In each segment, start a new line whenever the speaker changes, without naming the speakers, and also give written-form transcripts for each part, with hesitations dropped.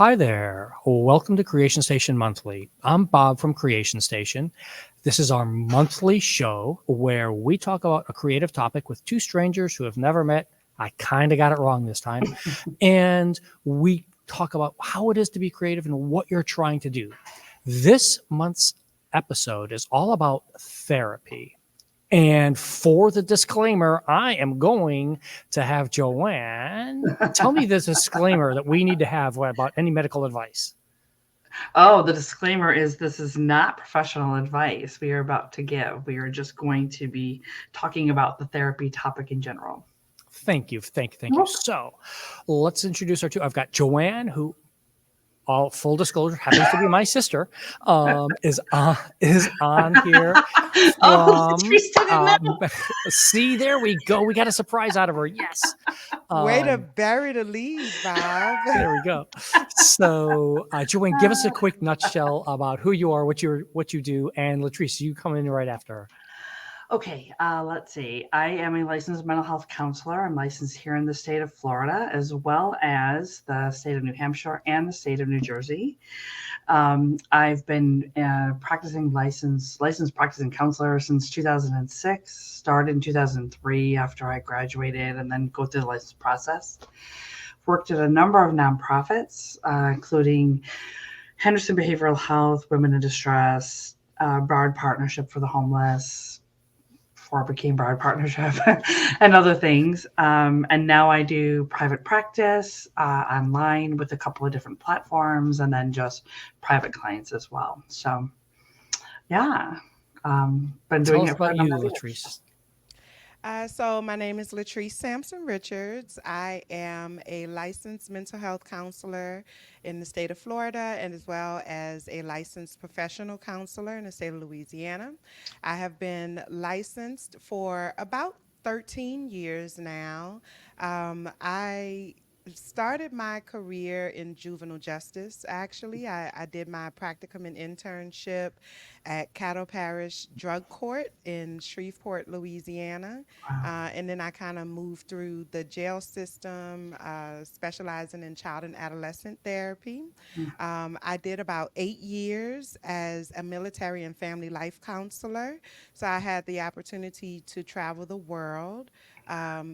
Hi there. Welcome to Creation Station Monthly. I'm Bob from Creation Station. This is our monthly show where we talk about a creative topic with two strangers who have never met. I kind of got it wrong this time. And we talk about how it is to be creative and what you're trying to do. This month's episode is all about therapy. And for the disclaimer, I am going to have Joanne tell me the disclaimer that we need to have about any medical advice.
Oh, the disclaimer is this is not professional advice we are about to give. We are just going to be talking about the therapy topic in general.
Thank you. Thank you. So let's introduce our two. I've got Joanne, who, all full disclosure, happens to be my sister, is on here from. See, there we go. We got a surprise out of her. Yes.
Way to bury the lead, Bob.
There we go. So, Joanne, give us a quick nutshell about who you are, what you do, and Latrice, you come in right after her.
Okay, let's see. I am a licensed mental health counselor. I'm licensed here in the state of Florida, as well as the state of New Hampshire and the state of New Jersey. I've been licensed practicing counselor since 2006. Started in 2003 after I graduated, and then go through the license process. Worked at a number of nonprofits, including Henderson Behavioral Health, Women in Distress, Broward Partnership for the Homeless, before it became Broward Partnership, and other things. And now I do private practice online with a couple of different platforms, and then just private clients as well. So, yeah, been doing it for
about you, Latrice.
So my name is Latrice Richards. I am a licensed mental health counselor in the state of Florida, and as well as a licensed professional counselor in the state of Louisiana. I have been licensed for about 13 years now. I started my career in juvenile justice, actually. I did my practicum and internship at Caddo Parish Drug Court in Shreveport, Louisiana. And then I kind of moved through the jail system, specializing in child and adolescent therapy. I did about 8 years as a military and family life counselor. So I had the opportunity to travel the world,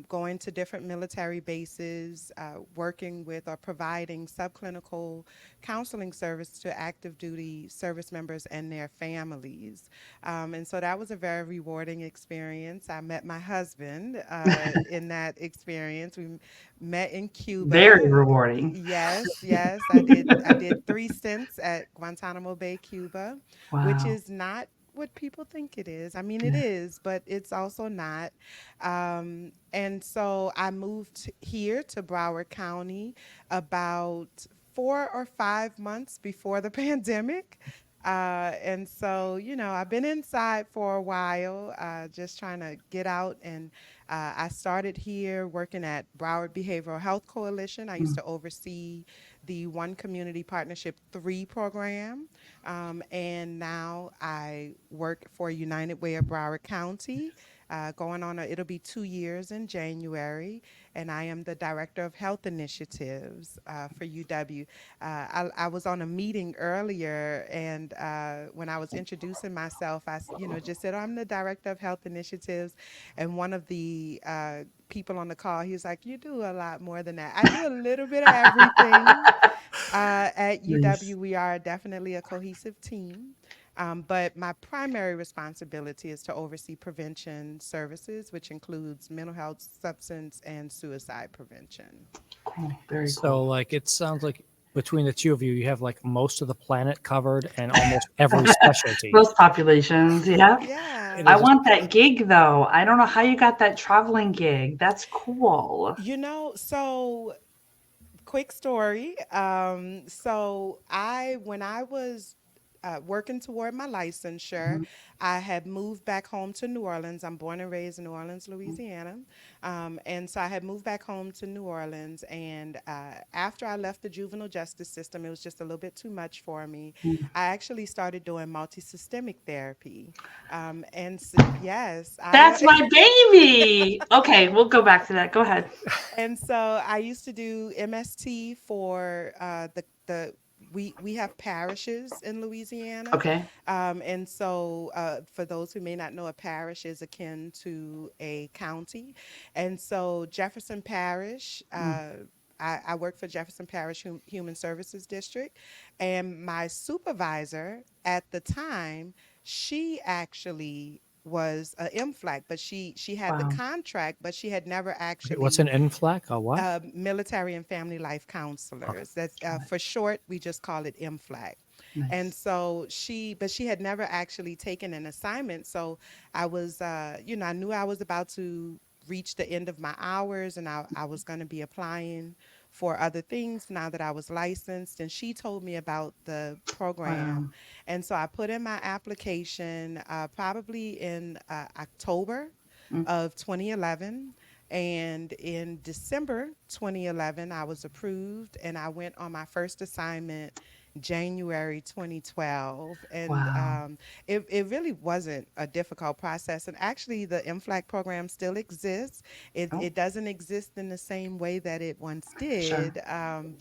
going to different military bases, working with or providing subclinical counseling service to active duty service members and their families. And so that was a very rewarding experience. I met my husband in that experience. We met in Cuba.
Very rewarding.
Yes, yes. I did 3 stints at Guantanamo Bay, Cuba, which is not what people think it is. I mean, it is, but it's also not. And so I moved here to Broward County about 4 or 5 months before the pandemic. And so, I've been inside for a while, just trying to get out. And I started here working at Broward Behavioral Health Coalition. I used to oversee the One Community Partnership 3 program. And now I work for United Way of Broward County. It'll be 2 years in January, and I am the Director of Health Initiatives for UW. I was on a meeting earlier, and when I was introducing myself, I just said, I'm the Director of Health Initiatives, and one of the people on the call, he was like, you do a lot more than that. I do a little bit of everything. At UW, we are definitely a cohesive team. But my primary responsibility is to oversee prevention services, which includes mental health, substance, and suicide prevention.
Very
So,
cool.
it sounds like between the two of you, you have most of the planet covered and almost every specialty.
Most populations, yeah.
Yeah.
I want that gig, though. I don't know how you got that traveling gig. That's cool.
So quick story. When I was working toward my licensure. I had moved back home to New Orleans. I'm born and raised in New Orleans, Louisiana. And so I had moved back home to New Orleans. And after I left the juvenile justice system, it was just a little bit too much for me. I actually started doing multisystemic therapy. Yes,
That's
I.
my baby. Okay, we'll go back to that. Go ahead.
And so I used to do MST for the we have parishes in Louisiana,
Okay.
and so for those who may not know, a parish is akin to a county, and so Jefferson Parish. I work for Jefferson Parish Human Services District, and my supervisor at the time, she actually was a MFLAC, but she had the
Wow.
contract, but she had never
Okay, what's
actually
an NFLAC? A what?
military and family life
Okay.
counselors. That's for short. We just call it MFLAG. And
Nice.
so but she had never actually taken an assignment. So I was, I knew I was about to reach the end of my hours, and I was going to be applying for other things now that I was licensed. And she told me about the program.
Wow.
And so I put in my application probably in October
Mm.
of 2011. And in December 2011, I was approved and I went on my first assignment January 2012. And
Wow.
it really wasn't a difficult process. And actually, the MFLAG program still exists.
Oh,
It doesn't exist in the same way that it once
sure.
did,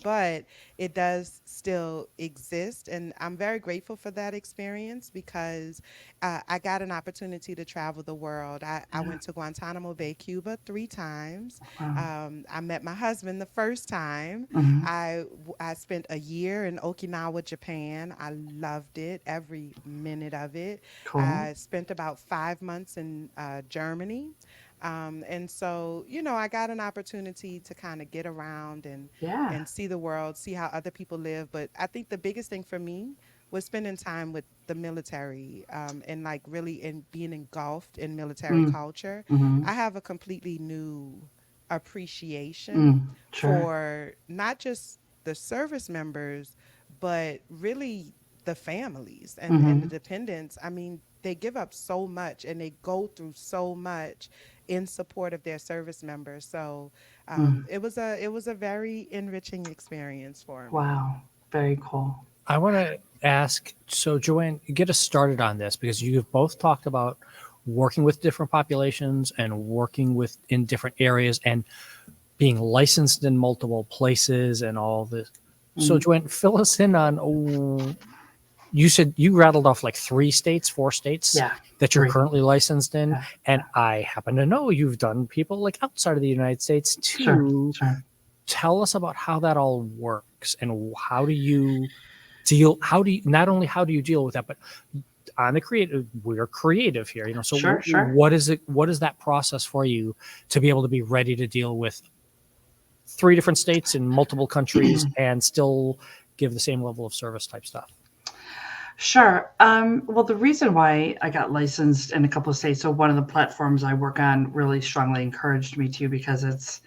but it does still exist. And I'm very grateful for that experience because I got an opportunity to travel the world. I
Yeah.
went to Guantanamo Bay, Cuba 3 times.
Wow.
I met my husband the first time.
Hmm.
I spent a year in Okinawa, Japan. I loved it, every minute of it.
Cool.
I spent about 5 months in Germany. And so, I got an opportunity to kind of get around
Yeah.
and see the world, see how other people live. But I think the biggest thing for me was spending time with the military and like really in being engulfed in military
Mm.
culture.
Hmm.
I have a completely new appreciation
Mm. Sure.
for not just the service members, but really the families and the
Hmm.
dependents. I mean, they give up so much and they go through so much in support of their service members. So
Mm.
it was a very enriching experience for me.
Wow. Very cool.
I want to ask, so Joanne, get us started on this because you've both talked about working with different populations and working with in different areas and being licensed in multiple places and all this. So
Mm.
Joanne, fill us in on, you said you rattled off like 4 states
Yeah.
that you're
3.
currently licensed in.
Yeah.
And I happen to know you've done people like outside of the United States
Sure.
too.
Sure.
Tell us about how that all works and how do you deal, not only how do you deal with that, but on the creative, we're creative here, so
Sure. Sure.
what is that process for you to be able to be ready to deal with 3 different states in multiple countries and still give the same level of service type stuff?
Sure. Well, the reason why I got licensed in a couple of states, so one of the platforms I work on really strongly encouraged me to because it's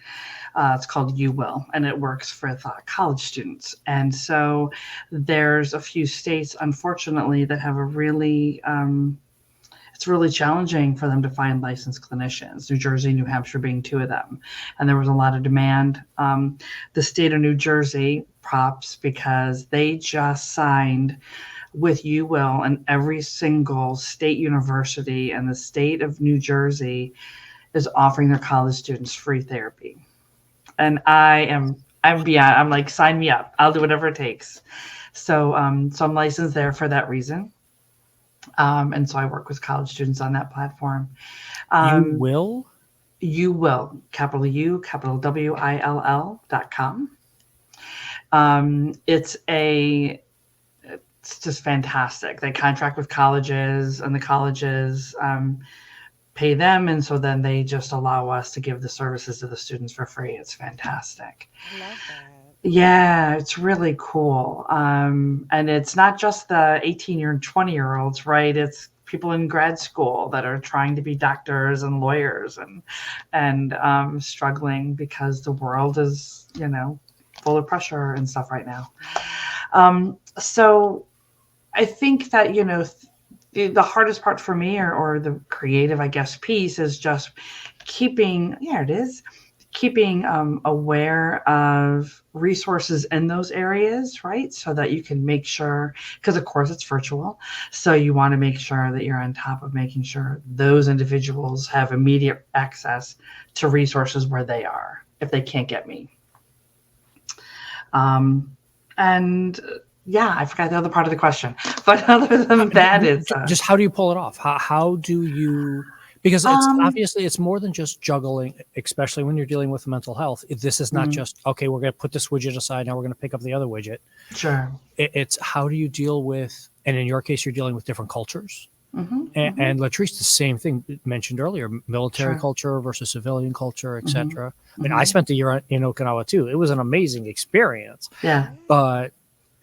called You Will, and it works with college students. And so there's a few states, unfortunately, that have it's really challenging for them to find licensed clinicians. New Jersey, New Hampshire being 2 of them. And there was a lot of demand. The state of New Jersey, props, because they just signed with You Will, and every single state university in the state of New Jersey is offering their college students free therapy. And I'm beyond, I'm like, sign me up. I'll do whatever it takes. So I'm licensed there for that reason. And so I work with college students on that platform.
You
Um,
will.
You Will, capital U, capital WILL.com. It's just fantastic. They contract with colleges, and the colleges pay them, and so then they just allow us to give the services to the students for free. It's fantastic.
I love that.
Yeah, it's really cool. And it's not just the 18-year and 20-year-olds, right? It's people in grad school that are trying to be doctors and lawyers and struggling because the world is, full of pressure and stuff right now.
Mhm.
So I think that, the hardest part for me, or the creative, I guess, piece is just keeping, yeah, it is, keeping aware of resources in those areas, right? So that you can make sure, because of course it's virtual. So you want to make sure that you're on top of making sure those individuals have immediate access to resources where they are if they can't get me. Um, and yeah, I forgot the other part of the question. But other than that, it's
Just how do you pull it off? How do you, because it's
um,
obviously it's more than just juggling, especially when you're dealing with mental health. This is not
mm,
just, okay, we're going to put this widget aside, now we're going to pick up the other widget.
sure.
It's how do you deal with, and in your case, you're dealing with different cultures.
Hmm.
And Latrice, the same thing mentioned earlier: military
Sure.
culture versus civilian culture,
Hmm.
etc. I mean, I
Hmm.
spent a year in Okinawa too. It was an amazing experience,
Yeah,
but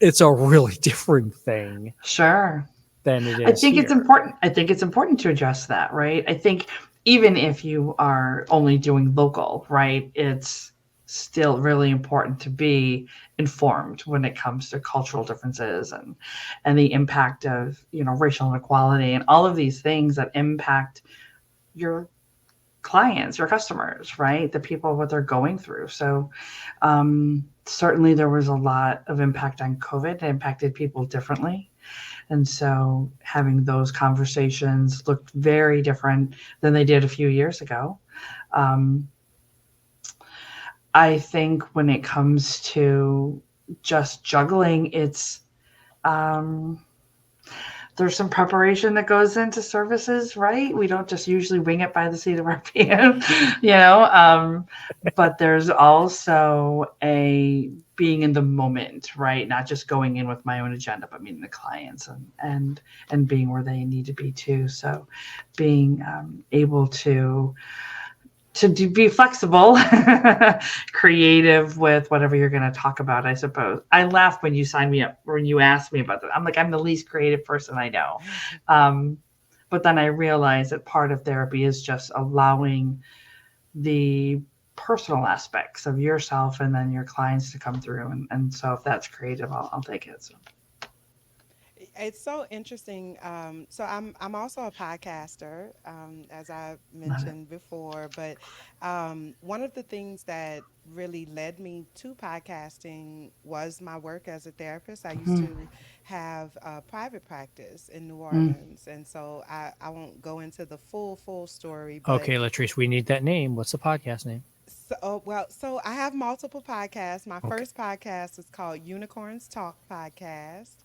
it's a really different thing
sure.
than it
I
is
think it's
here.
important. I think it's important to address that, right? I think even if you are only doing local, right, it's still really important to be informed when it comes to cultural differences and the impact of, racial inequality and all of these things that impact your clients, your customers, right? The people, what they're going through. So certainly there was a lot of impact on COVID. It impacted people differently. And so having those conversations looked very different than they did a few years ago. Um, I think when it comes to just juggling, it's um, there's some preparation that goes into services, right? We don't just usually wing it by the seat of our pants, you know. But there's also a being in the moment, right? Not just going in with my own agenda, but meeting the clients and being where they need to be too. So, being able to be flexible, creative with whatever you're going to talk about, I suppose. I laughed when you signed me up, when you asked me about that. I'm like, I'm the least creative person I know. Um, but then I realized that part of therapy is just allowing the personal aspects of yourself and then your clients to come through. And so if that's creative, I'll take it. So.
It's so interesting. So I'm also a podcaster, as I
Love it.
mentioned before. But one of the things that really led me to podcasting was my work as a therapist. I used
Mm-hmm.
to have a private practice in New
Mm.
Orleans, and so I won't go into the full story, but
Okay, Latrice, we need that name. What's the podcast name?
so I have multiple podcasts. My
Okay.
first podcast is called Unicorns Talk Podcast.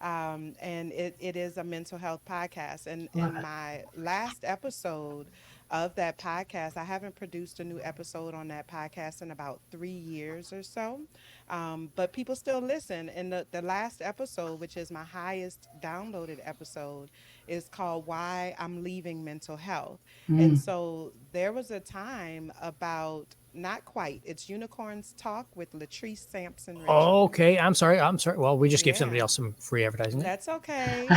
And it is a mental health podcast. And
Love
in
it.
my last episode of that podcast, I haven't produced a new episode on that podcast in about 3 years or so. But people still listen. And the last episode, which is my highest downloaded episode, is called Why I'm Leaving Mental Health. And
Mm.
so there was a time about not quite. It's Unicorns Talk with Latrice Sampson Richards.
Okay, I'm sorry. I'm sorry. Well, we just gave somebody
Yeah,
else some free advertising there.
that's okay.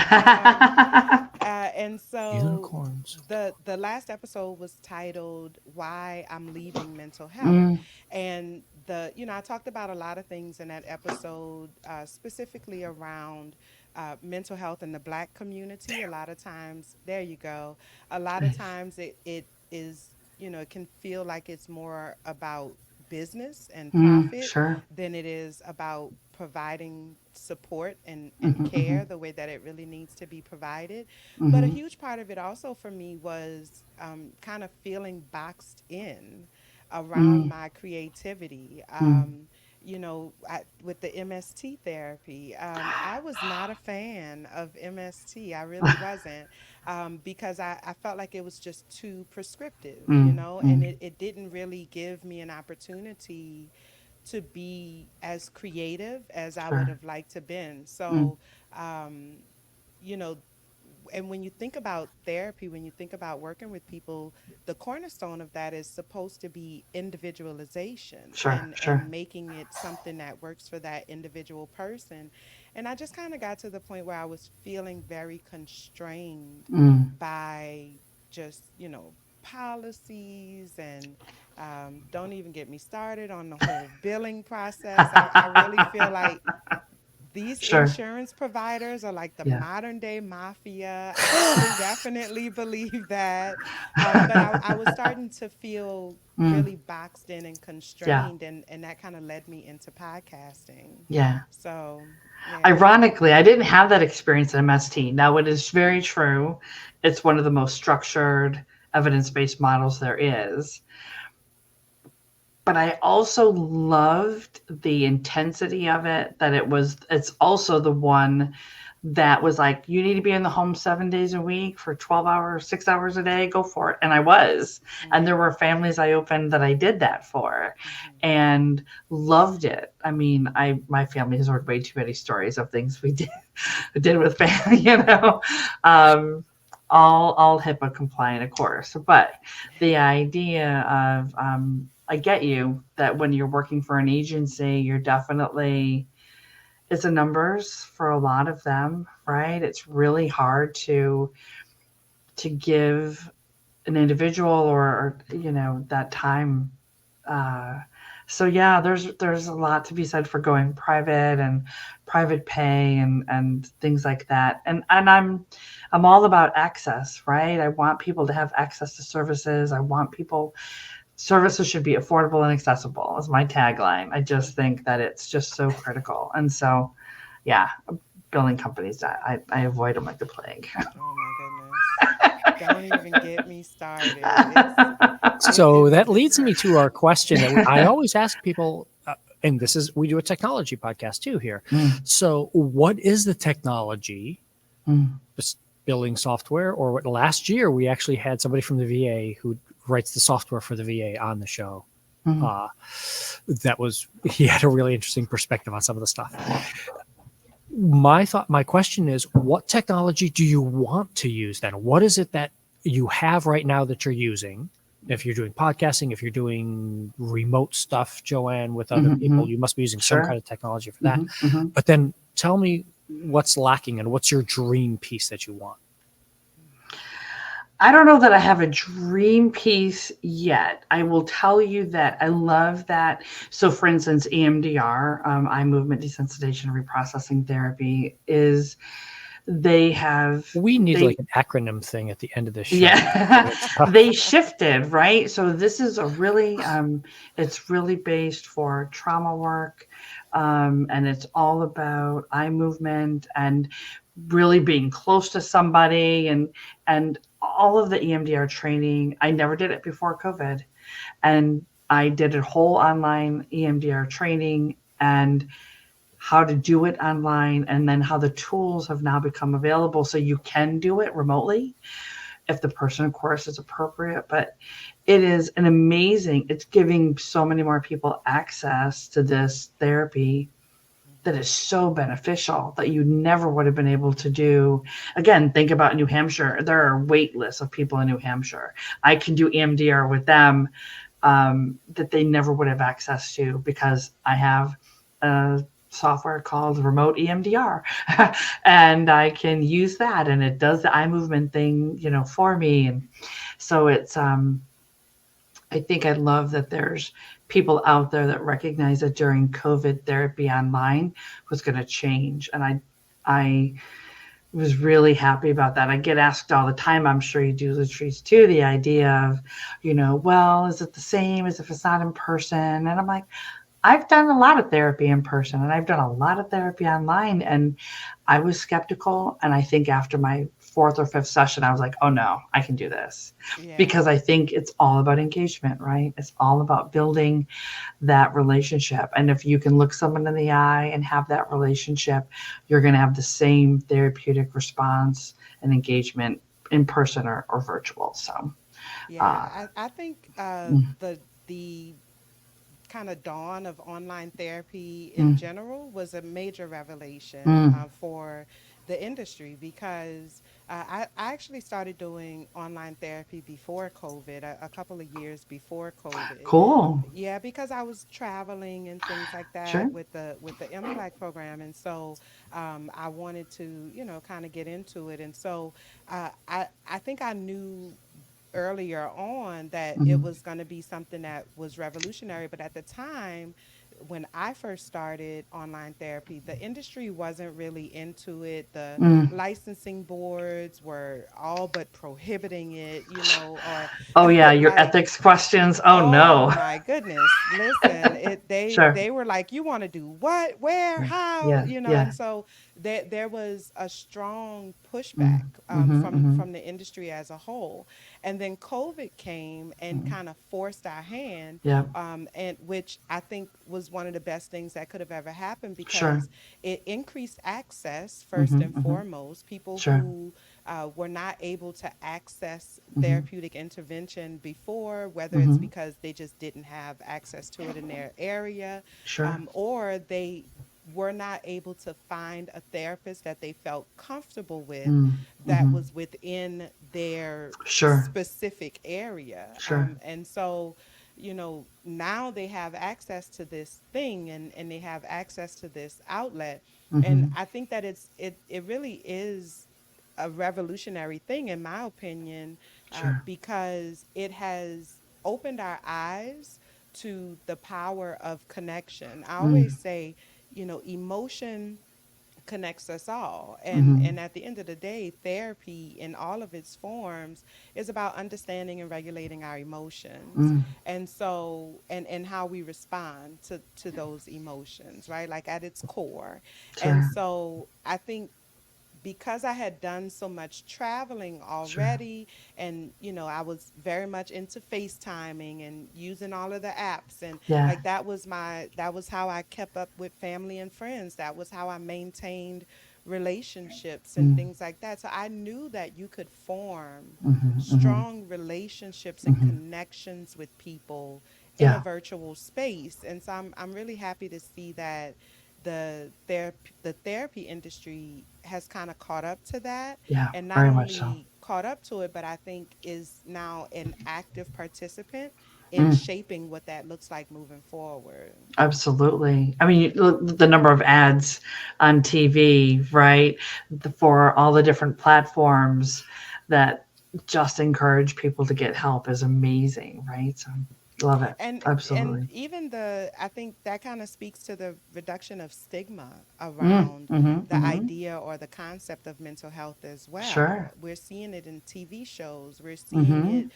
And so
Unicorns.
the last episode was titled "Why I'm Leaving Mental Health,"
Mm.
and I talked about a lot of things in that episode, specifically around mental health in the Black community. A lot of times, there you go. A lot of
Nice.
times it is, it can feel like it's more about business and
Mm.
profit
Sure.
than it is about providing support and
Mm-hmm, mm-hmm,
care the way that it really needs to be provided. But a
mm-hmm.
huge part of it also for me was kind of feeling boxed in around
Mm.
my creativity.
Mm.
With the MST therapy, I was not a fan of MST. I really wasn't, because I felt like it was just too prescriptive,
Mm.
and
Mm.
it didn't really give me an opportunity to be as creative as I would
Sure.
have liked to been.
Mm.
So, um, you know, and when you think about therapy, when you think about working with people, the cornerstone of that is supposed to be individualization
Sure.
and
Sure.
making it something that works for that individual person. And I just kind of got to the point where I was feeling very constrained
Mm.
by just, policies and don't even get me started on the whole billing process. I really feel like these
Sure.
insurance providers are like the
Yeah.
modern day mafia. I definitely believe that. But I was starting to feel
Mm,
really boxed in and
yeah.
constrained, and that kind of led me into podcasting.
Yeah.
So, yeah.
Ironically, I didn't have that experience in MST. Now, it is very true. It's one of the most structured, evidence based models there is. But I also loved the intensity of it, that it's also the one that was like, you need to be in the home 7 days a week for 12 hours, 6 hours a day, go for it. And I was. And there
Mm-hmm.
were families I opened that I did that for
Mm-hmm.
and loved it. I mean, my family has heard way too many stories of things we did with family, um, all HIPAA compliant, of course. But the idea of, I get you that when you're working for an agency, you're definitely, it's a numbers for a lot of them, right? It's really hard to give an individual or that time. Uh, so yeah, there's a lot to be said for going private and private pay and things like that. And I'm all about access, right? I want people to have access to services. I want people services should be affordable and accessible is my tagline. I just think that it's just so critical. And so, yeah, building companies, I avoid them like the plague.
Oh my goodness. Don't even get me started.
So that
It's
leads me to our question that I always ask people, and this is, we do a technology podcast too here.
Mm,
So, what is the technology?
mm,
Just building software, or what? Last year we actually had somebody from the VA who writes the software for the VA on the show.
mm.
Uh, that was he had a really interesting perspective on some of the stuff. My question is, what technology do you want to use then? What is it that you have right now that you're using? If you're doing podcasting, if you're doing remote stuff, Joanne, with other
Mhm,
people,
mhm.
you must be using some
Sure.
kind of technology for that.
Mhm, mhm.
But then tell me what's lacking and what's your dream piece that you want.
I don't know that I have a dream piece yet. I will tell you that I love that. So, for instance, EMDR, eye movement desensitization and reprocessing therapy, is they have
We need
they
like an acronym thing at the end of this show.
yeah, they shifted, right? So this is a really it's really based for trauma work, and it's all about eye movement and really being close to somebody and all of the EMDR training. I never did it before COVID, and I did a whole online EMDR training and how to do it online, and then how the tools have now become available so you can do it remotely if the person, of course, is appropriate. But it is an amazing, it's giving so many more people access to this therapy that is so beneficial that you never would have been able to do. Again, think about New Hampshire. There are wait lists of people in New Hampshire. I can do EMDR with them, that they never would have access to because I have a software called Remote EMDR, and I can use that, and it does the eye movement thing, for me. And so I think I love that there's people out there that recognize that during COVID, therapy online was going to change, and I was really happy about that. I get asked all the time, I'm sure you do, Latrice, too, the idea of, well, is it the same as if it's not in person? And I'm like, I've done a lot of therapy in person and I've done a lot of therapy online. And I was skeptical. And I think after my fourth or fifth session, I was like, oh no, I can do this.
Yeah.
Because I think it's all about engagement, right? It's all about building that relationship. And if you can look someone in the eye and have that relationship, you're going to have the same therapeutic response and engagement in person or virtual. So, uh,
Yeah, I think
mm,
the kind of dawn of online therapy in
mm,
general was a major revelation
mm,
for the industry because I actually started doing online therapy before COVID, a couple of years before COVID.
cool.
Yeah, because I was traveling and things like
Sure.
that with the MPLAG program, and so I wanted to, kind of get into it, and so I think I knew earlier on that it
Mhm.
was going to be something that was revolutionary, but at the time when I first started online therapy, the industry wasn't really into it. The
Mm.
licensing boards were all but prohibiting it, or
Oh yeah, your
like,
ethics questions. Oh
oh
no.
my goodness. Listen, it they
Sure.
they were like, you want to do what, where,
Yeah.
how,
Yeah.
and
Yeah.
so there was a strong pushback
Mm. Mm-hmm, mm-hmm.
from the industry as a whole. And then COVID came and
Mm.
kind of forced our hand,
Yeah.
and which I think was one of the best things that could have ever happened
Sure.
because it increased access first
Mm-hmm,
and
mm-hmm.
foremost. People
Sure.
who were not able to access
Mm-hmm.
therapeutic intervention before, whether it's
Mm-hmm.
because they just didn't have access to it in their area,
Sure.
or they were not able to find a therapist that they felt comfortable with
Mm.
that
Mm-hmm.
was within their
Sure.
specific area.
Sure.
And so, now they have access to this thing, and they have access to this outlet. And
Mm-hmm.
I think that it really is a revolutionary thing, in my opinion,
Sure.
because it has opened our eyes to the power of connection. I
Mm.
always say, emotion connects us all,
Mm-hmm.
and at the end of the day, therapy in all of its forms is about understanding and regulating our emotions,
Mm.
and so and how we respond to those emotions, right, like at its core. And
Sure.
so I think because I had done so much traveling
Sure.
already, and I was very much into FaceTiming and using all of the apps, and
Yeah.
like that was how I kept up with family and friends. That was how I maintained relationships and
Mm.
things like that. So I knew that you could form
Mm-hmm. Mm-hmm.
strong relationships and
Mm-hmm.
connections with people in a
Yeah.
virtual space. And so I'm really happy to see that the therapy industry has kind of caught up to that,
Yeah.
and not
Very much so.
only caught up to it, but I think is now an active participant in
Mm.
shaping what that looks like moving forward.
Absolutely. I mean, the number of ads on TV, right, for all the different platforms that just encourage people to get help is amazing, right? So, love it.
And
Absolutely.
even I think that kind of speaks to the reduction of stigma
Mm.
around
Mm-hmm.
the
Mm-hmm.
idea or the concept of mental health as well.
Sure.
We're seeing it in TV shows. We're seeing
Mm-hmm.
it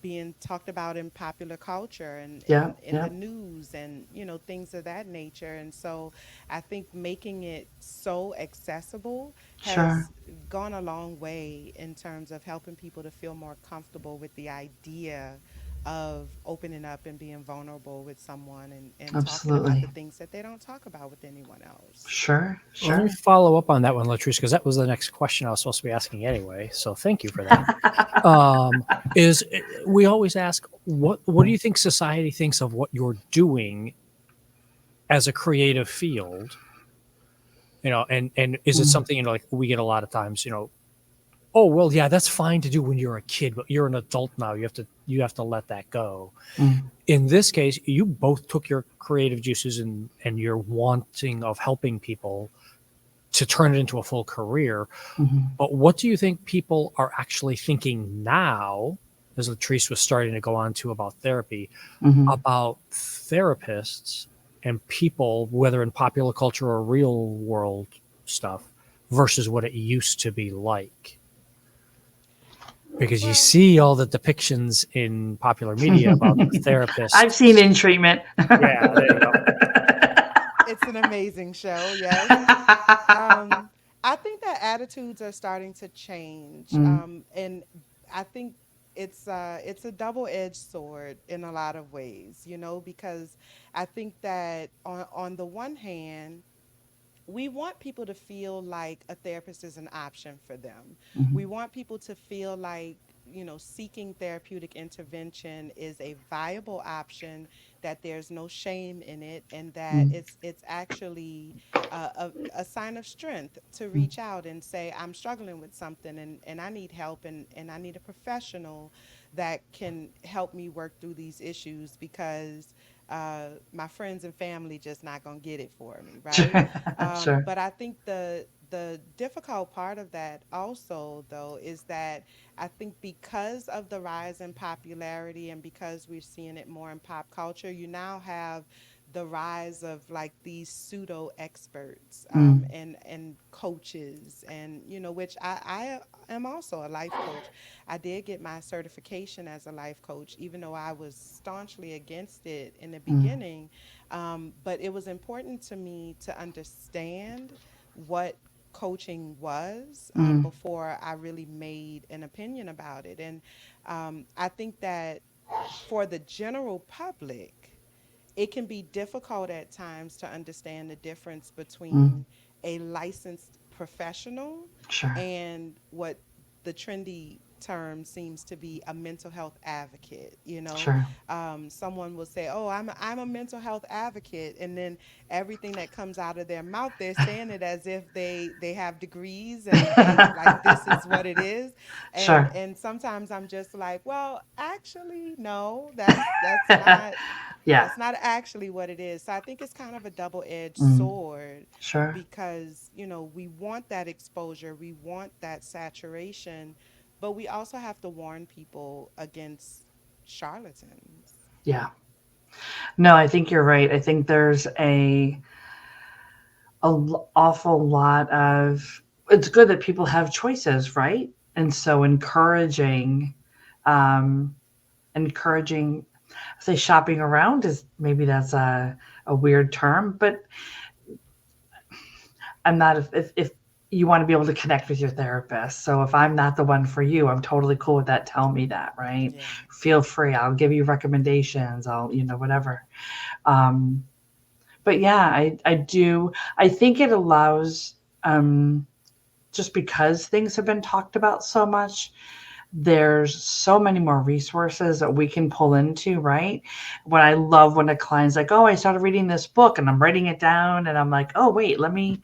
being talked about in popular culture and
Yep.
in the
Yep.
news, and things of that nature. And so I think making it so accessible
Sure.
has gone a long way in terms of helping people to feel more comfortable with the idea of opening up and being vulnerable with someone, and talking about the
Absolutely.
things that they don't talk about with anyone else.
Sure.
Well, let me
Sure.
follow up on that one, Latrice, because that was the next question I was supposed to be asking anyway. So thank you for that. Is we always ask what do you think society thinks of what you're doing as a creative field? And is it
Mm.
something like we get a lot of times? Oh well, yeah, that's fine to do when you're a kid, but you're an adult now. You have to let that go.
Mm.
In this case, you both took your creative juices and your wanting of helping people to turn it into a full career.
Mm-hmm.
But what do you think people are actually thinking now, as Latrice was starting to go on to about therapy,
Mm-hmm.
about therapists and people, whether in popular culture or real world stuff, versus what it used to be like? Because you
Well,
see all the depictions in popular media about the
I've seen
therapists.
In Treatment.
Yeah, there you go.
it's an amazing show, yes. um I think that attitudes are starting to change,
Mm.
and I think it's a double-edged sword in a lot of ways, because I think that on the one hand, we want people to feel like a therapist is an option for them.
Mhm.
We want people to feel like, seeking therapeutic intervention is a viable option, that there's no shame in it, and that
Mm.
it's actually a sign of strength to
Mm.
reach out and say, I'm struggling with something, and I need help, and I need a professional that can help me work through these issues, because my friends and family just not gonna get it for me, right?
Sure. Sure.
But I think the difficult part of that also, though, is that I think because of the rise in popularity, and because we're seeing it more in pop culture, you now have the rise of like these pseudo experts,
Mm,
and coaches, and which I am also a life coach. I did get my certification as a life coach, even though I was staunchly against it in the
mm,
beginning. But it was important to me to understand what coaching was,
mm,
before I really made an opinion about it. And I think that for the general public, it can be difficult at times to understand the difference
mm.
between a licensed professional
Sure.
and what the trendy term seems to be a mental health advocate.
Sure.
Someone will say, "Oh, I'm a mental health advocate," and then everything that comes out of their mouth, they're saying it as if they have degrees, and like this is what it is. and
Sure.
and sometimes I'm just like, well, actually, no, that's not
Yeah.
that's not actually what it is. So I think it's kind of a double-edged
Mm.
sword,
Sure.
because, we want that exposure, we want that saturation, but we also have to warn people against charlatans.
Yeah. No, I think you're right. I think there's awful lot of, it's good that people have choices, right? And so um, encouraging, say shopping around is, maybe that's a weird term, but I'm not, if you want to be able to connect with your therapist. So if I'm not the one for you, I'm totally cool with that. Tell me that, right?
Yeah.
Feel free. I'll give you recommendations. I'll, whatever. Um, but yeah, I do. I think it allows, just because things have been talked about so much, there's so many more resources that we can pull into, right? What I love when a client's like, "Oh, I started reading this book and I'm writing it down," and I'm like, "Oh, wait, let me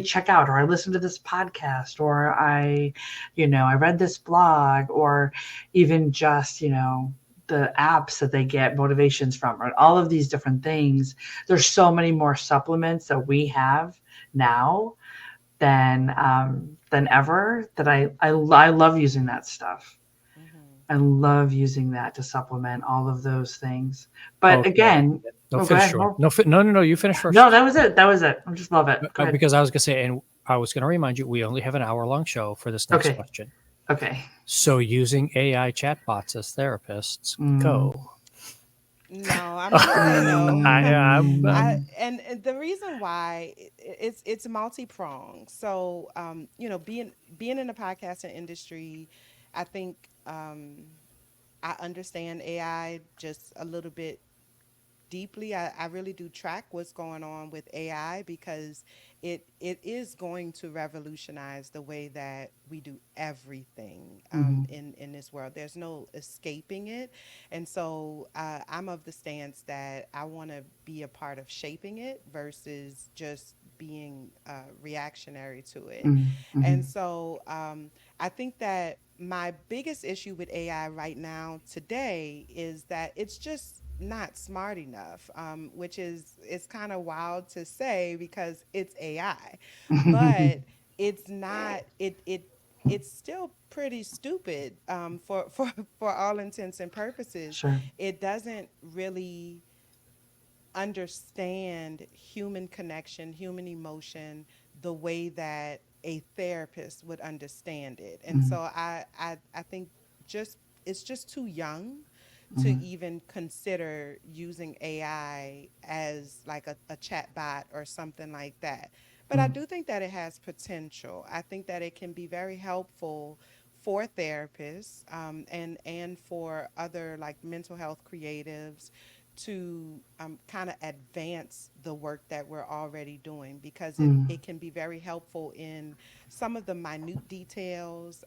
check out," or I listened to this podcast, or I read this blog, or even just, the apps that they get motivations from, or all of these different things. There's so many more supplements that we have now than ever, that I love using that stuff.
Hmm.
I love using that to supplement all of those things. But
Okay.
again,
No,
oh, go
finish
ahead.
your
Well,
no, no, no, no. You finish
no,
first.
that was it. That was it. I just love it. Go ahead.
Because I was going to say, and I was going to remind you, we only have an hour-long show for this next
Okay.
question.
Okay.
So using AI chatbots as therapists,
Mm,
go.
No, I'm gonna say no.
mm,
And the reason why, it's multi-pronged. So, being in the podcasting industry, I think, I understand AI just a little bit deeply. I really do track what's going on with AI, because it is going to revolutionize the way that we do everything,
mhm,
in this world. There's no escaping it. And so, I'm of the stance that I want to be a part of shaping it versus just being, reactionary to it.
mhm,
And
mhm,
so, I think that my biggest issue with AI right now today is that it's just not smart enough, which is it's kind of wild to say because it's AI, but it's not it's still pretty stupid, for all intents and purposes.
Sure.
It doesn't really understand human connection, human emotion, the way that a therapist would understand it. And
Mhm,
so I think just it's just too young to
mhm,
even consider using AI as like a chat bot or something like that. But I
mhm,
do think that it has potential. I think that it can be very helpful for therapists, and for other like mental health creatives to, kind of advance the work that we're already doing, because
mhm,
it can be very helpful in some of the minute details,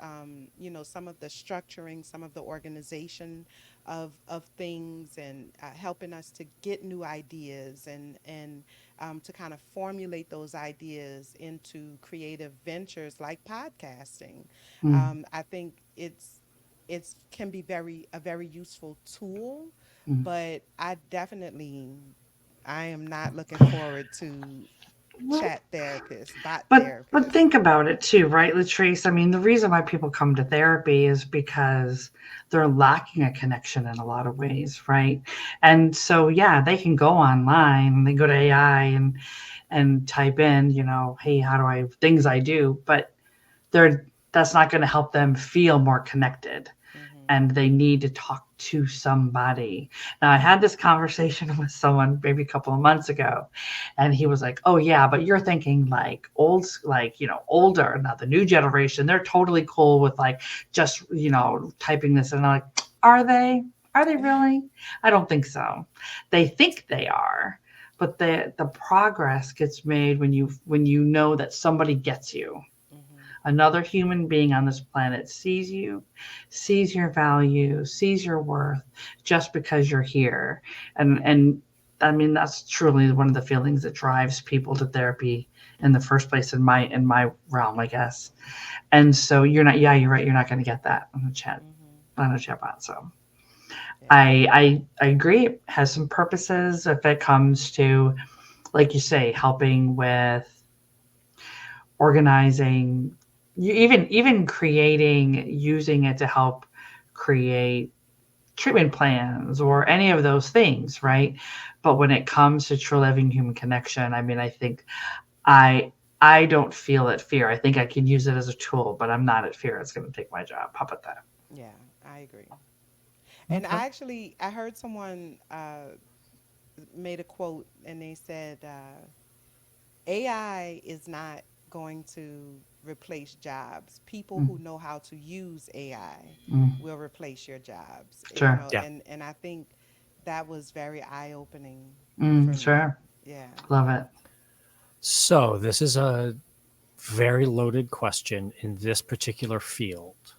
some of the structuring, some of the organization of things, and, helping us to get new ideas, and to kind of formulate those ideas into creative ventures like podcasting.
mhm,
I think it's can be a very useful tool,
mhm.
but I am not looking forward to chat therapist, bot
But
therapist.
think about it too, right, Latrice? I mean, the reason why people come to therapy is because they're lacking a connection in a lot of ways, right? And so, yeah, they can go online and they go to AI and type in, hey, how do I things I do, but they're that's not going to help them feel more connected,
Mm-hmm.
and they need to talk to somebody. Now, I had this conversation with someone maybe a couple of months ago, and he was like, "Oh yeah, but you're thinking like older. Now the new generation, they're totally cool with like just typing this." And I'm like, "Are they? Are they really? I don't think so. They think they are." But the progress gets made when you know that somebody gets you.
Mm-hmm.
Another human being on this planet sees you, sees your value, sees your worth just because you're here. And I mean that's truly one of the feelings that drives people to therapy in the first place in my realm, I guess. And so you're right, you're not going to get that on the chat
Mm-hmm.
on a chatbot. So
Yeah.
I agree. It has some purposes if it comes to, like you say, helping with organizing, you even creating, using it to help create treatment plans or any of those things, right? But when it comes to true living human connection, I mean, I think i I don't feel at fear. I think I can use it as a tool, but I'm not at fear it's going to take my job. How about that?
Yeah, I agree. And
Okay.
I heard someone made a quote and they said AI is not going to replace jobs. People who
Mm,
know how to use AI
mm,
will replace your jobs. You
sure.
know,
Yeah.
and I think that was very eye opening for me.
Sure.
Yeah.
Love it.
So this is a very loaded question in this particular field.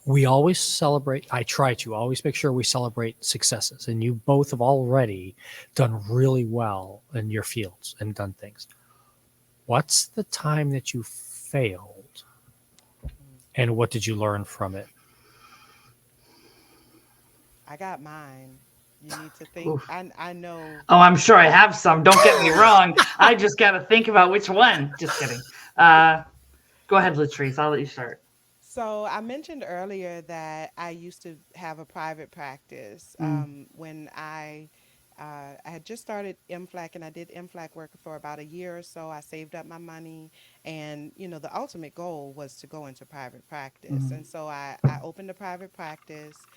We always celebrate, I try to always make sure we celebrate successes, and you both have already done really well in your fields and done things. What's the time that you failed,
Mm.
and what did you learn from it?
I got mine. You need to think.
Oof.
I know.
Oh, I'm sure I have some. Don't get me wrong. I just got to think about which one. Just kidding. Uh, Go ahead, Latrice. I'll let you start.
So I mentioned earlier that I used to have a private practice
Mm,
when I had just started MFLAC and I did MFLAC work for about a year or so. I saved up my money, and the ultimate goal was to go into private practice.
mm,
And so I opened a private practice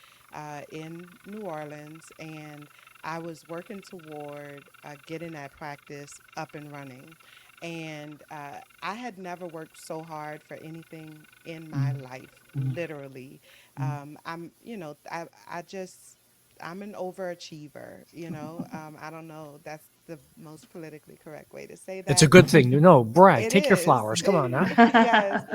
in New Orleans, and I was working toward getting that practice up and running. And I had never worked so hard for anything in my
mm,
life,
mm,
literally.
mm.
I just, I'm an overachiever, I don't know, that's the most politically correct way to say
It's a
that,
good
but
thing. No, brag.
it
Take your
is.
flowers. Come on now.
Yes.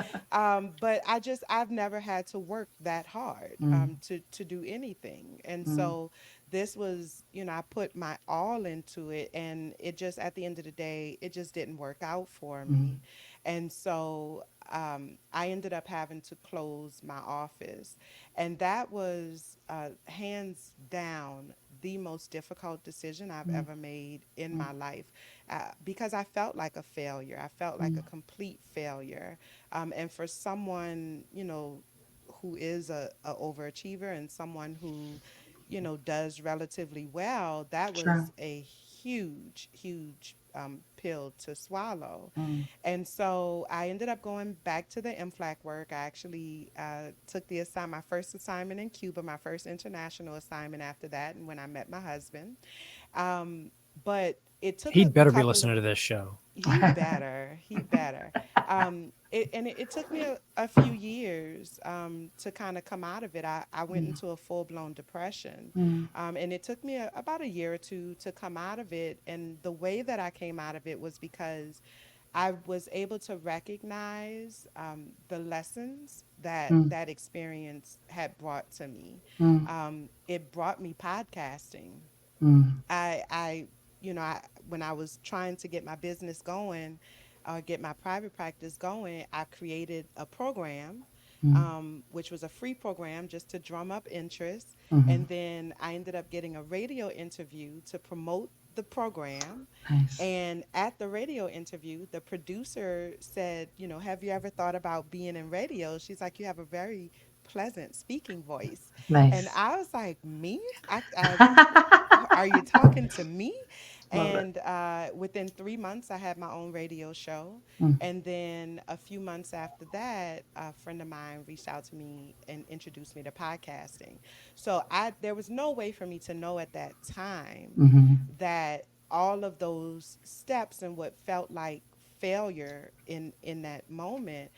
But I've never had to work that hard
Mm,
to do anything. And
mm,
so this was, I put my all into it, and it just, at the end of the day, it just didn't work out for
mm,
me. And so I ended up having to close my office. And that was hands down the most difficult decision I've
mm,
ever made in
mm,
my life, because I felt like a failure. I felt like a
mm,
complete failure. And for someone, who is a overachiever and someone who, does relatively well, that
sure.
was a huge, huge pill to swallow.
Mm,
And so I ended up going back to the MFLAC work. I actually took my first assignment in Cuba, my first international assignment after that, and when I met my husband. Um, but it took a
He'd better be
couple of
listening to this show.
he better. It took me a few years to kind of come out of it. I went
mm,
into a full blown depression,
mm,
and it took me about a year or two to come out of it. And the way that I came out of it was because I was able to recognize the lessons that
mm,
that experience had brought to me.
mm,
It brought me podcasting.
mm,
I when I was trying to get my business going, get my private practice going, I created a program,
mm,
which was a free program just to drum up interest.
mhm,
And then I ended up getting a radio interview to promote the program.
Nice.
And at the radio interview, the producer said, have you ever thought about being in radio? She's like, you have a very pleasant speaking voice. And
Nice.
I was like, me? Are you talking to me?
Love it.
And within 3 months, I had my own radio show.
Mm.
And then a few months after that, a friend of mine reached out to me and introduced me to podcasting. So there was no way for me to know at that time
Mm-hmm.
that all of those steps and what felt like failure in that moment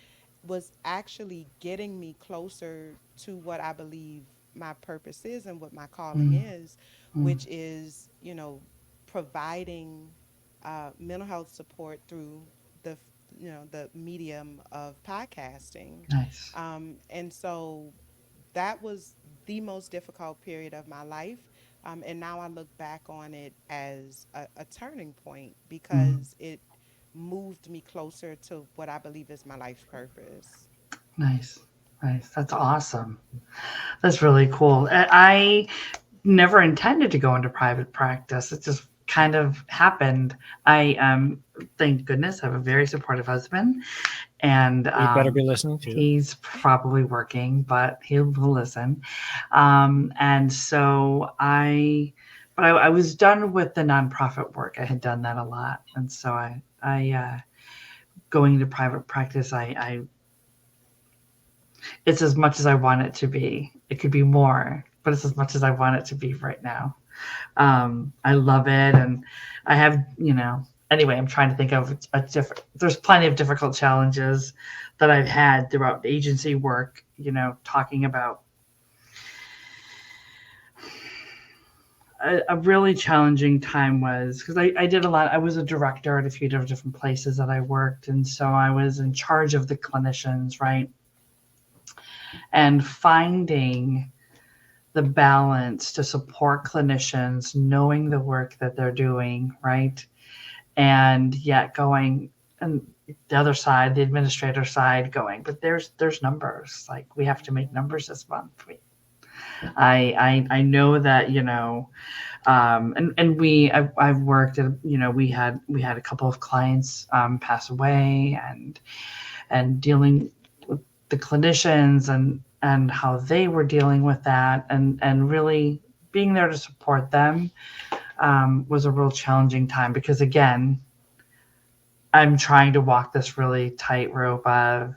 was actually getting me closer to what I believe my purpose is and what my calling
Mm.
is,
Mm.
which is, providing mental health support through the the medium of podcasting.
Nice.
And so that was the most difficult period of my life. And now I look back on it as a turning point
Mm.
because it moved me closer to what I believe is my life's purpose.
Nice. Nice. That's awesome. That's really cool. I never intended to go into private practice. It just kind of happened. I thank goodness, I have a very supportive husband, and
You better be listening too.
he's probably working, but he'll listen. And so I was done with the nonprofit work. I had done that a lot, and so I going into private practice, it's as much as I want it to be. It could be more, but it's as much as I want it to be right now. I love it. And I have, anyway, I'm trying to think of there's plenty of difficult challenges that I've had throughout agency work, talking about a really challenging time was because I did a lot. I was a director at a few different places that I worked. And so I was in charge of the clinicians, right? And finding the balance to support clinicians, knowing the work that they're doing, right? And yet going and the other side, the administrator side going, but there's numbers. Like we have to make numbers this month. I know that, I've worked at, we had a couple of clients pass away and dealing with the clinicians and how they were dealing with that and really being there to support them was a real challenging time because again, I'm trying to walk this really tightrope of,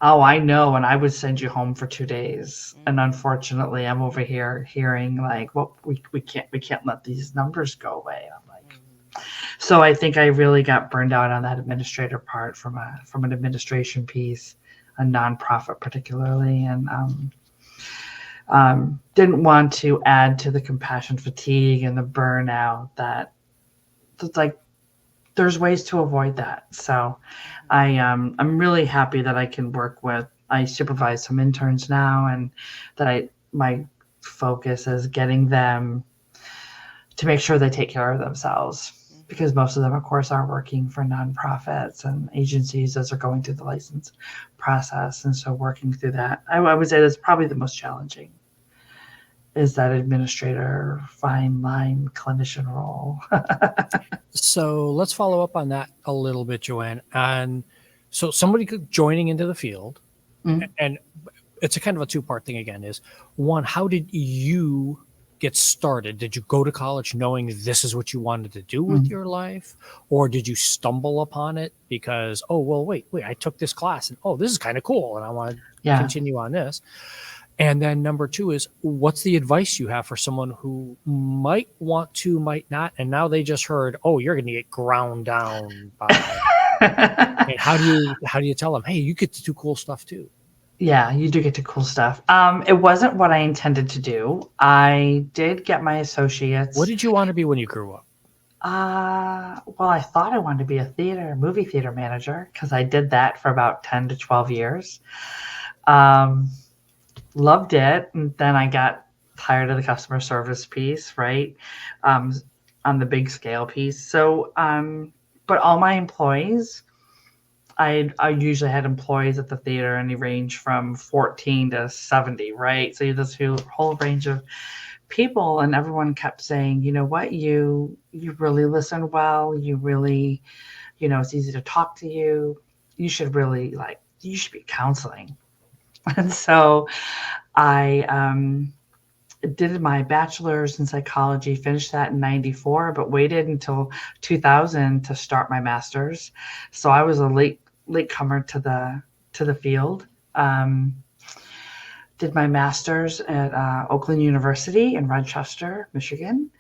oh, I know, and I would send you home for 2 days. And unfortunately, I'm over here hearing like, well, we can't let these numbers go away. I'm like, so I think I really got burned out on that administrator part from an administration piece, a nonprofit particularly, and didn't want to add to the compassion fatigue and the burnout that it's like there's ways to avoid that. So I'm really happy that I can work with. I supervise some interns now, and that my focus is getting them to make sure they take care of themselves because most of them, of course, are working for nonprofits and agencies as they're going through the license process. And so working through that, I would say that's probably the most challenging is that administrator, fine line clinician role.
So let's follow up on that a little bit, Joanne. And so somebody joining into the field, and it's a kind of a two-part thing again, is one, how did you get started? Did you go to college knowing this is what you wanted to do with your life? Or did you stumble upon it because, oh, well, wait, I took this class and, oh, this is kind of cool. And I want to continue on this. And then number two is, what's the advice you have for someone who might want to, might not, and now they just heard, oh, you're going to get ground down by. And how do you tell them, hey, you get to do cool stuff too?
Yeah, you do get to cool stuff. It wasn't what I intended to do. I did get my associates.
What did you want to be when you grew up?
Well, I thought I wanted to be a movie theater manager because I did that for about 10 to 12 years. Loved it. And then I got tired of the customer service piece, right? On the big scale piece. So, but all my employees, I usually had employees at the theater and they range from 14 to 70, right? So this whole range of people and everyone kept saying, you know what, you really listen well, you really, it's easy to talk to you. You should really you should be counseling. And so I did my bachelor's in psychology, finished that in 94, but waited until 2000 to start my master's. So I was a late comer to the field. Um, did my master's at Oakland University in Rochester, Michigan,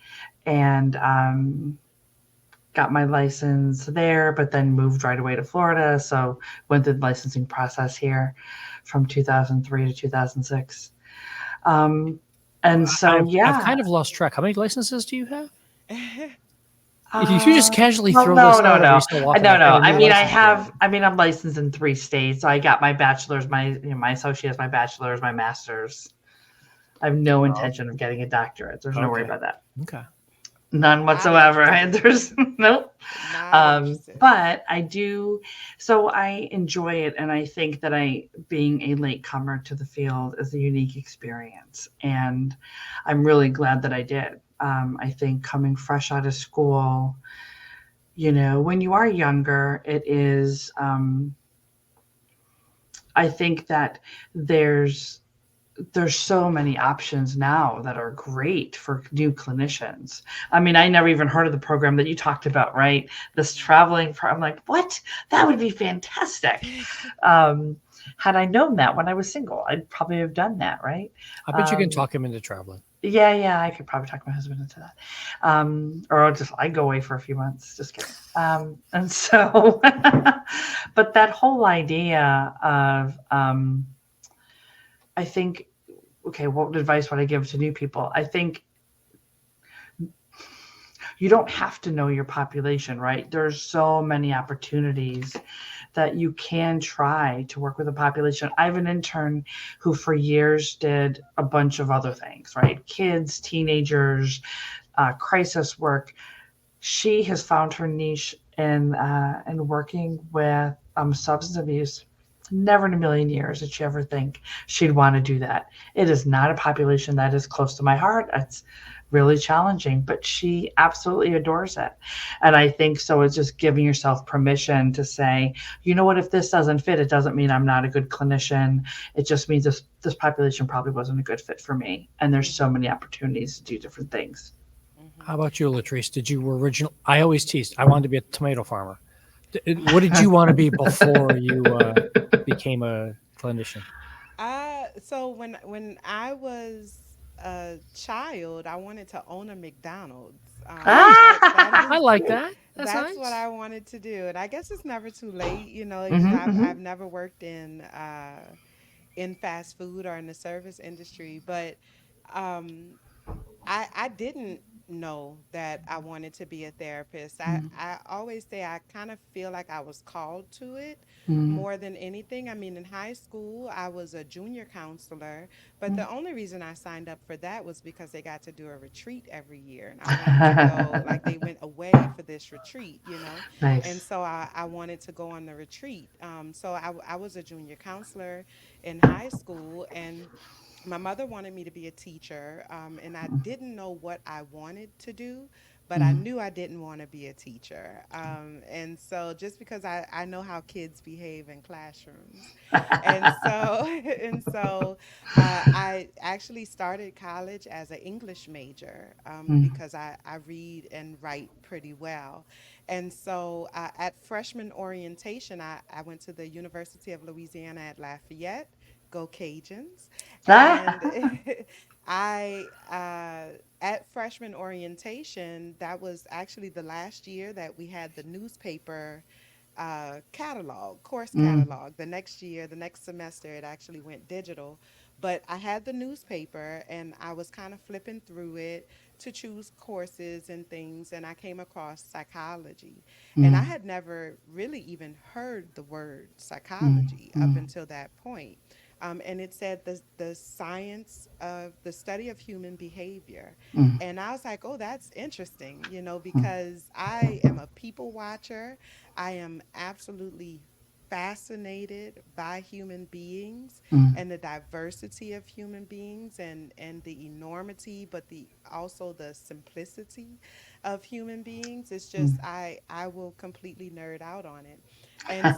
and got my license there, but then moved right away to Florida. So went through the licensing process here from 2003 to 2006. Um, and so,
I've
yeah.
kind of lost track. How many licenses do you have? You just
Uh,
casually
well,
throw
no,
this
no,
out every
no,
so often.
no,
I've got
no.
a
I
new
mean,
license plate.
I'm licensed in 3 states. So I got my bachelor's, my associate's, my bachelor's, my master's. I have no
Oh,
intention of getting a doctorate. There's no worry
okay.
about that.
Okay.
None
Not
whatsoever.
interested.
There's nope.
Not interested.
But I do, so I enjoy it, and I think that being a latecomer to the field is a unique experience, and I'm really glad that I did. I think coming fresh out of school, when you are younger, it is. I think that there's there's so many options now that are great for new clinicians. I mean, I never even heard of the program that you talked about, right? This traveling I'm like, what? That would be fantastic. Um, had I known that when I was single, I'd probably have done that, right?
I bet you can
Um,
talk him into traveling.
yeah, I could probably talk my husband into that. Or I'd go away for a few months. Just kidding. And so, but that whole idea of, I think, okay, what advice would I give to new people? I think you don't have to know your population, right? There's so many opportunities that you can try to work with a population. I have an intern who for years did a bunch of other things, right? Kids, teenagers, crisis work. She has found her niche in working with substance abuse. Never in a million years did she ever think she'd want to do that. It is not a population that is close to my heart. It's really challenging, but she absolutely adores it. And I think so it's just giving yourself permission to say, you know what, if this doesn't fit, it doesn't mean I'm not a good clinician. It just means this population probably wasn't a good fit for me. And there's so many opportunities to do different things.
How about you, Latrice? Did you original? I always teased. I wanted to be a tomato farmer. What did you want to be before you became a clinician?
So when I was a child, I wanted to own a McDonald's. That
Ah!
I
is
like that. That's
that's what
nice.
I wanted to do, and I guess it's never too late. Because
Hmm,
I've
hmm.
never worked in fast food or in the service industry, but um, I didn't know that I wanted to be a therapist. I always say I kind of feel like I was called to it
Hmm.
more than anything. I mean, in high school, I was a junior counselor, but the only reason I signed up for that was because they got to do a retreat every year. And I wanted to go, like, they went away for this retreat. And
Nice.
so I wanted to go on the retreat. So I was a junior counselor in high school, and my mother wanted me to be a teacher, and I didn't know what I wanted to do, but I
Mm.
knew I didn't want to be a teacher. And so just because I know how kids behave in classrooms. And so, and so I actually started college as an English major
Mm.
because I read and write pretty well. And so at freshman orientation, I went to the University of Louisiana at Lafayette. Go Cajuns. And
Ah.
I, at freshman orientation, that was actually the last year that we had the newspaper catalog, course
Mm.
catalog. The next year, the next semester, it actually went digital. But I had the newspaper and I was kind of flipping through it to choose courses and things. And I came across psychology. And I
Mm.
had never really even heard the word
Mm.
psychology up
Mm.
until that point. And it said the science of the study of human behavior.
Mm.
And I was like, oh, that's interesting,
Mm.
because I am a people watcher. I am absolutely fascinated by human beings and the diversity of human beings and the enormity, but the also the simplicity of human beings. It's just I will completely nerd out on it. And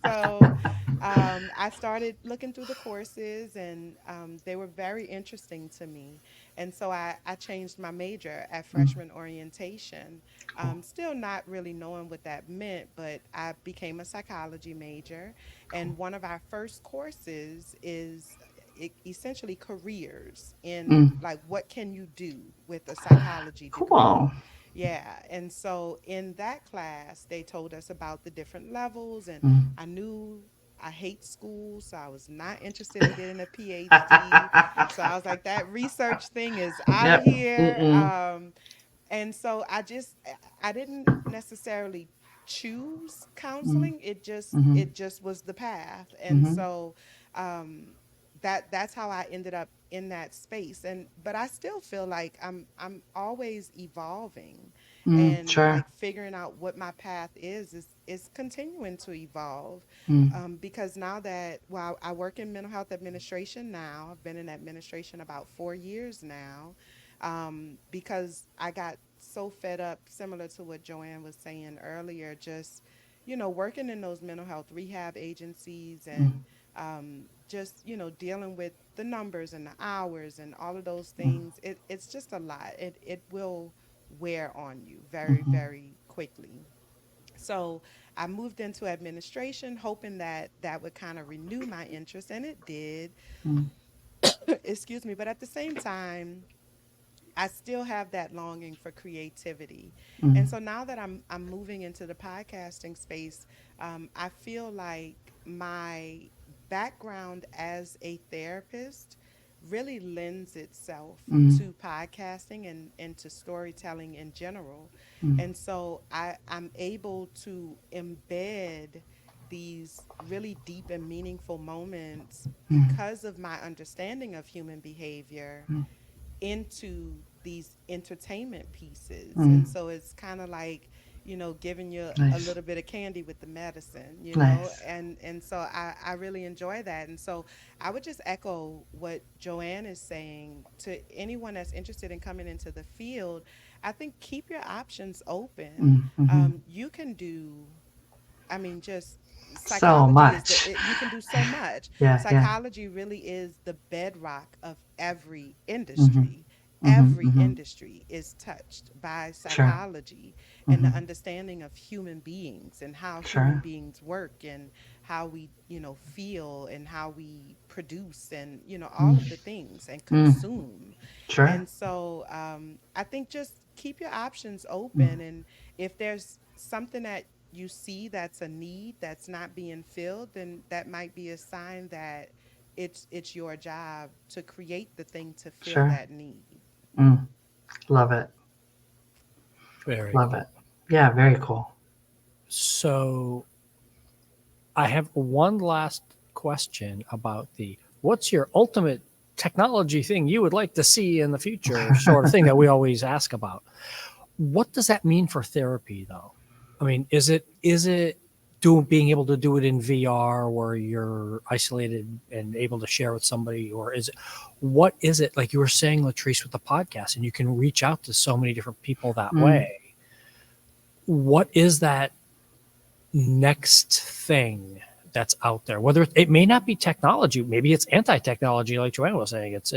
so I started looking through the courses, and they were very interesting to me. And so I changed my major at freshman orientation,
Cool.
still not really knowing what that meant, but I became a psychology major.
Cool.
And one of our first courses is essentially careers in
Mm.
like what can you do with a psychology degree.
Cool.
Yeah. And so in that class, they told us about the different levels, and
Mm.
I knew I hate school, so I was not interested in getting a PhD. So I was like, that research thing is out of
Yep.
here.
Mm-mm.
And so I didn't necessarily choose
Mm.
counseling.
Mm-hmm.
It just was the path. And
Mm-hmm.
so um that's how I ended up in that space. And but I still feel like I'm always evolving,
Mm.
and
Sure.
like figuring out what my path is continuing to evolve.
Mm.
Because now that, well, I work in mental health administration now. I've been in administration about 4 years now, because I got so fed up, similar to what Joanne was saying earlier, just, working in those mental health rehab agencies,
Mm.
and just, dealing with the numbers and the hours and all of those
Mm.
things. It's just a lot. It will wear on you very,
Mm-hmm.
very quickly. So I moved into administration, hoping that that would kind of renew my interest, and it did.
Mm.
Excuse me. But at the same time, I still have that longing for creativity. And
Mm.
so now that I'm moving into the podcasting space, I feel like my background as a therapist really lends itself
Mm.
to podcasting and to storytelling in general.
Mm.
And so I'm able to embed these really deep and meaningful moments
Mm.
because of my understanding of human behavior
Mm.
into these entertainment pieces.
Mm.
And so it's kind of like, giving you a
Nice.
little bit of candy with the medicine,
Nice.
and so I really enjoy that. And so I would just echo what Joanne is saying to anyone that's interested in coming into the field. I think keep your options open.
Mm. Mm-hmm.
You can do, I mean, just
So
psychology is
much.
you can do so much.
Yeah. Yeah.
Psychology really is the bedrock of every
Mm-hmm.
industry.
Mm-hmm.
Every
Mm-hmm.
industry is touched by
Sure.
psychology and the
Mm-hmm.
understanding of human beings and how human
Sure.
beings work and how we, feel and how we produce and, all of
Mm.
the things and
Mm.
consume.
Sure.
And so I think just keep your options
Mm.
open. And if there's something that you see that's a need that's not being filled, then that might be a sign that it's your job to create the thing to fill
Sure.
that need.
Mm. Love it.
Very
Love it.
cool.
Yeah. Very cool.
So I have one last question about the what's your ultimate technology thing you would like to see in the future sort of thing that we always ask about. What does that mean for therapy though? I mean, is it being able to do it in VR where you're isolated and able to share with somebody, or is it what is it like you were saying, Latrice, with the podcast, and you can reach out to so many different people that
Mm.
way? What is that next thing that's out there? Whether it may not be technology, maybe it's anti-technology, like Joanna was saying. It's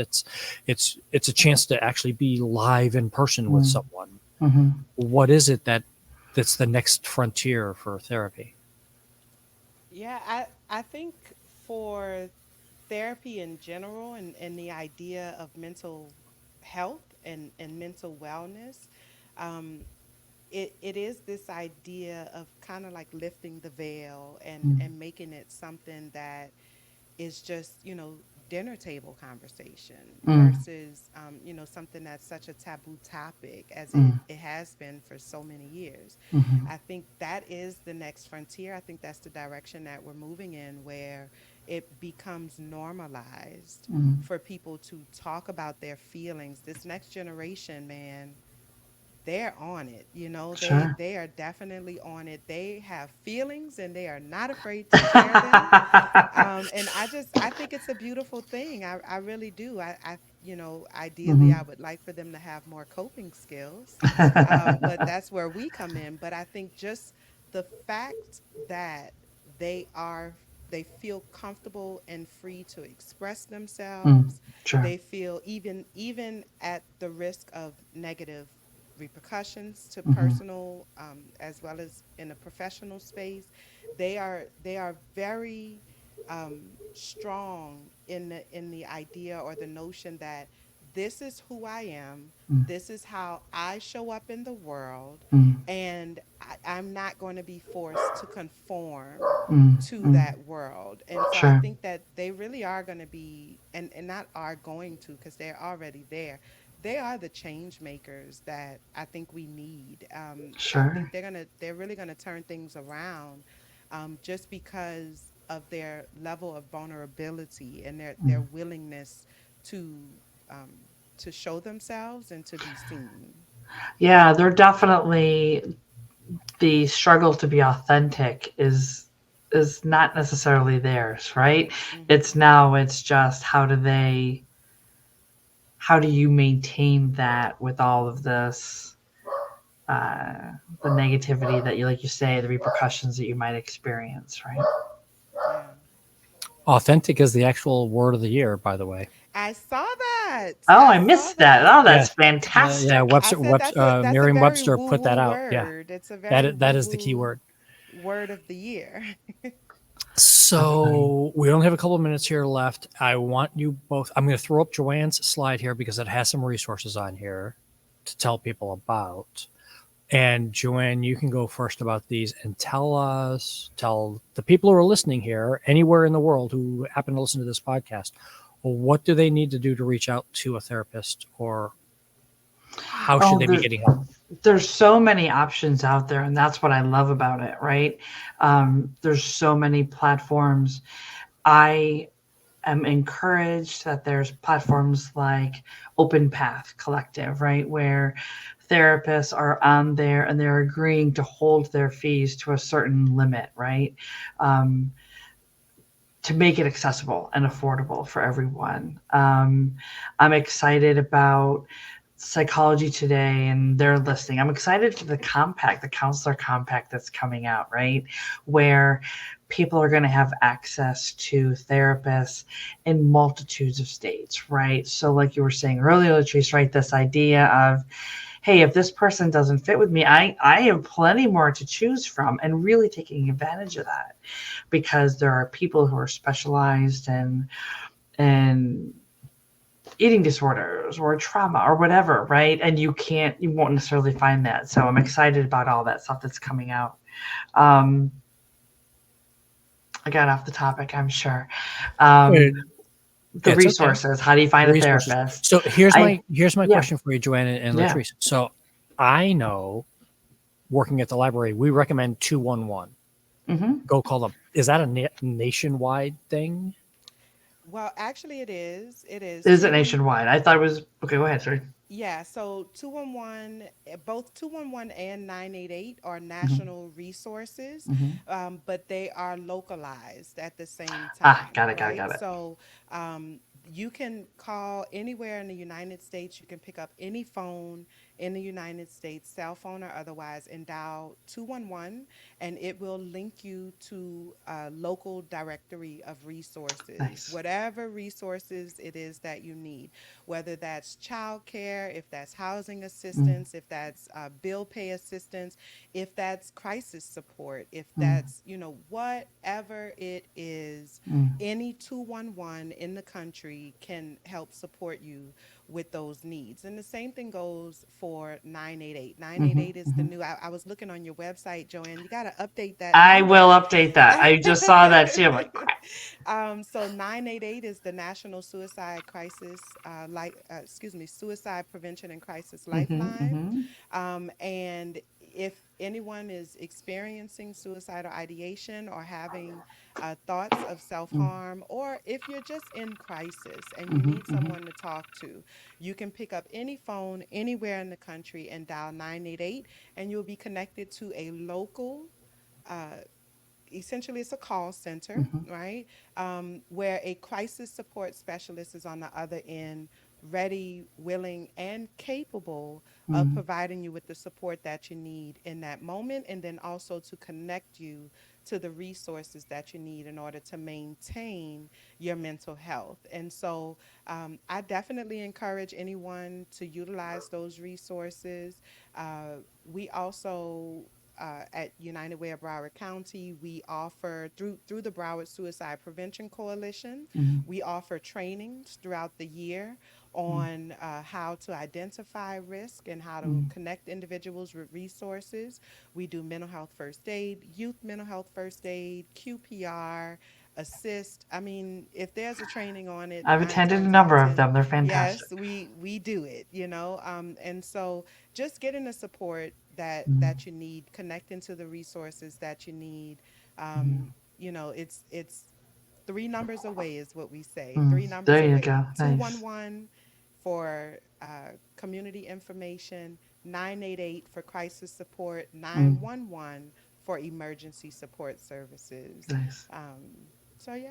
a chance to actually be live in person with
Mm.
someone.
Mm-hmm.
What is it that's the next frontier for therapy?
Yeah, I think for therapy in general, and the idea of mental health and mental wellness, um, it is this idea of kind of like lifting the veil
Mm.
and making it something that is just, dinner table conversation
Mm.
versus, something that's such a taboo topic as
Mm.
it has been for so many years.
Mm-hmm.
I think that is the next frontier. I think that's the direction that we're moving in, where it becomes normalized
Mm.
for people to talk about their feelings. This next generation, man, they're on it. You know,
Sure.
they are definitely on it. They have feelings and they are not afraid to share them. And I think it's a beautiful thing. I really do. Ideally, I
Mhm.
would like for them to have more coping skills, but that's where we come in. But I think just the fact that they are, they feel comfortable and free to express
Mm,
themselves.
sure.
They feel even at the risk of negative repercussions to
Mhm.
personal, as well as in a professional space. They are very strong in the idea or the notion that this is who I am,
Mm,
this is how I show up in the world,
mm,
and I'm not going to be forced to conform
mm,
to
mm.
that world. And so I
Sure.
think that they really are going to be, and not are going to, because they're already there. They are the change makers that I think we need. I
Sure.
think they're really gonna turn things around, just because of their level of vulnerability and their
Mm.
willingness to um, to show themselves and to be seen.
Yeah, they're definitely the struggle to be authentic is not necessarily theirs, right?
Hmm.
It's just how do you maintain that with all of this the negativity that you like you say, the repercussions that you might experience, right?
Yeah,
Authentic is the actual word of the year, by the way.
I saw that.
Oh,
I
I
saw
missed that.
that.
Oh,
Yeah,
that's
yeah.
fantastic.
I
Webster,
said that's a very
Merriam-Webster
woo
put
woo
that out. Yeah,
word. It's a very
that
woo
is the key
woo
word.
word of the year.
That's funny.
So we only have a couple of minutes here left. I want you both. I'm going to throw up Joanne's slide here because it has some resources on here to tell people about. And Joanne, you can go first about these and tell the people who are listening here, anywhere in the world who happen to listen to this podcast, what do they need to do to reach out to a therapist, or how should
Oh,
they be getting help?
there's so many options out there, and that's what I love about it, right? There's so many platforms. I am encouraged that there's platforms like Open Path Collective, right, where therapists are on there and they're agreeing to hold their fees to a certain limit, right? Um, to make it accessible and affordable for everyone. I'm excited about Psychology Today and their listing. I'm excited for the compact, the counselor compact that's coming out, right? Where people are going to have access to therapists in multitudes of states, right? So, like you were saying earlier, Latrice, right? This idea of, hey, if this person doesn't fit with me, I have plenty more to choose from, and really taking advantage of that because there are people who are specialized in eating disorders or trauma or whatever, right? And you won't necessarily find that. So I'm excited about all that stuff that's coming out. Um, I got off the topic, I'm sure.
Uh,
Um, the
It's okay.
resources. How do you find a
Resources.
therapist?
So
I
here's my
Yeah,
question for you, Joanne and
yeah.
Latrice. So I know, working at the library, we recommend 211.
Mm-hmm.
Go call them. Is that a nationwide thing?
Well, actually, it is. It is
Is it
211.
nationwide? I thought it was okay. Go ahead. Sorry.
Yeah, so 211, both 211 and 988 are
Mm-hmm.
national resources,
Mm-hmm.
but they are localized at the same
Ah,
time,
got it. Got it.
right?
Got it.
So you can call anywhere in the United States. You can pick up any phone in the United States, cell phone or otherwise, and dial 211, and it will link you to a local directory of resources,
Nice.
whatever resources it is that you need, whether that's childcare, if that's housing
Mm,
assistance, if that's bill pay assistance, if that's crisis support, if
mm,
that's, whatever it is,
mm.
any 211 in the country can help support you with those needs. And the same thing goes for 988.
Mm-hmm.
988 is the
Mm-hmm.
new, I was looking on your website, Joanne, you got to update that
I will
number.
update that. I just saw that too. I'm like, crap.
So 988 is the National Suicide Crisis, suicide prevention and crisis
Mm-hmm,
lifeline.
mm-hmm.
And if anyone is experiencing suicidal ideation or having thoughts of self harm, or if you're just in crisis and you need someone to talk to, you can pick up any phone anywhere in the country and dial 988, and you'll be connected to a local uh, essentially it's a call center, right? Where a crisis support specialist is on the other end, ready, willing, and capable of providing you with the support that you need in that moment, and then also to connect you to the resources that you need in order to maintain your mental health. And so I definitely encourage anyone to utilize those resources. We also at United Way of Broward County, we offer through the Broward Suicide Prevention Coalition, we offer trainings throughout the year on how to identify risk and how to connect individuals with resources. We do mental health first aid, youth mental health first aid, QPR, assist. I mean, if there's a training on it,
I've
nine
attended a
times out of
number of
10,
them. They're fantastic.
yes, we do it, you know. And so just getting the support that you need, connecting to the resources that you need. You know, it's three numbers away is what we say. Three numbers
There you
away.
go. Nice.
211 for community information, 988 for crisis support, 911 for emergency support services.
Nice.
So yeah.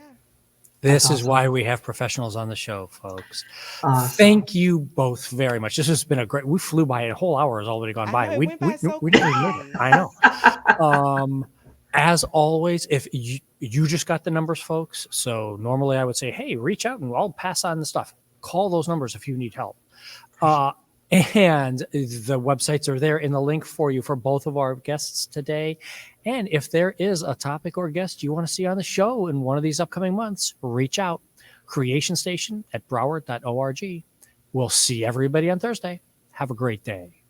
This
That's
is
awesome.
why we have professionals on the show, folks.
Awesome.
Thank you both very much. This has been a great. We flew by. A whole hour has already gone
I
by.
know it went by so
We didn't even make it.
quickly.
I know. As always, if you just got the numbers, folks. So normally I would say, hey, reach out and I'll pass on the stuff. Call those numbers if you need help. And the websites are there in the link for you for both of our guests today. And if there is a topic or guest you want to see on the show in one of these upcoming months, reach out. Creation Station at broward.org. We'll see everybody on Thursday. Have a great day.